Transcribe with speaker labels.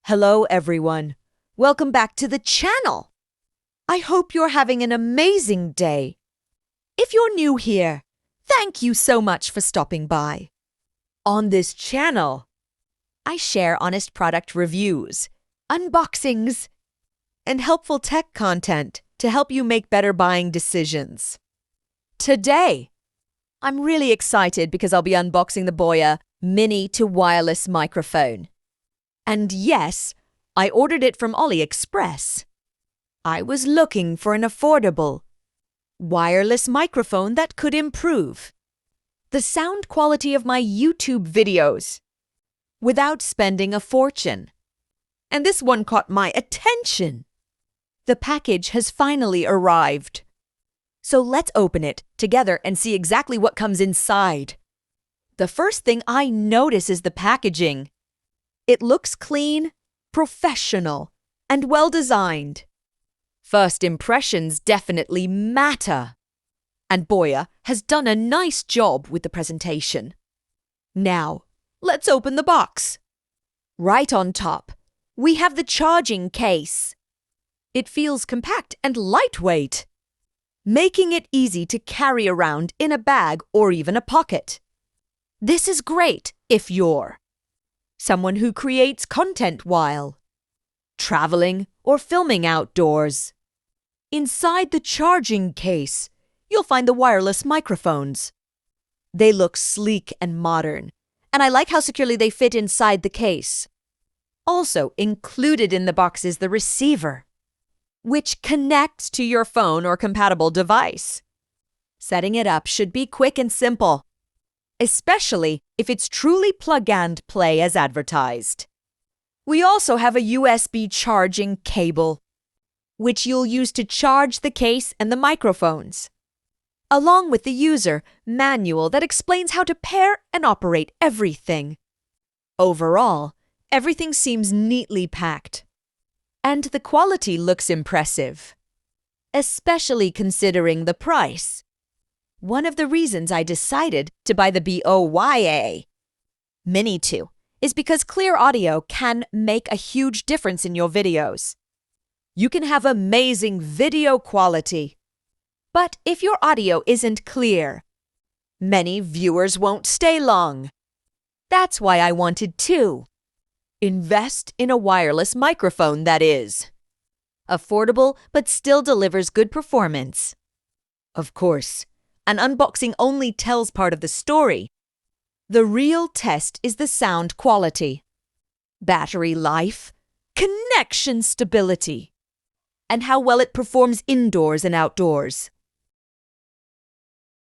Speaker 1: Hello, everyone. Welcome back to the channel. I hope you're having an amazing day. If you're new here, thank you so much for stopping by. On this channel, I share honest product reviews, unboxings, and helpful tech content to help you make better buying decisions. Today, I'm really excited because I'll be unboxing the BOYA Mini to wireless microphone. And yes, I ordered it from AliExpress. I was looking for an affordable, wireless microphone that could improve the sound quality of my YouTube videos without spending a fortune. And this one caught my attention. The package has finally arrived. So let's open it together and see exactly what comes inside. The first thing I notice is the packaging. It looks clean, professional, and well-designed. First impressions definitely matter. And BOYA has done a nice job with the presentation. Now, let's open the box. Right on top, we have the charging case. It feels compact and lightweight, making it easy to carry around in a bag or even a pocket. This is great if you're someone who creates content while traveling or filming outdoors. Inside the charging case, you'll find the wireless microphones. They look sleek and modern, and I like how securely they fit inside the case. Also included in the box is the receiver, which connects to your phone or compatible device. Setting it up should be quick and simple, especially if it's truly plug and play as advertised. We also have a USB charging cable, which you'll use to charge the case and the microphones, along with the user manual that explains how to pair and operate everything. Overall, everything seems neatly packed, and the quality looks impressive, especially considering the price. One of the reasons I decided to buy the BOYA Mini 2 is because clear audio can make a huge difference in your videos. You can have amazing video quality, but if your audio isn't clear, many viewers won't stay long. That's why I wanted to invest in a wireless microphone that is affordable but still delivers good performance. Of course, an unboxing only tells part of the story. The real test is the sound quality, battery life, connection stability, and how well it performs indoors and outdoors.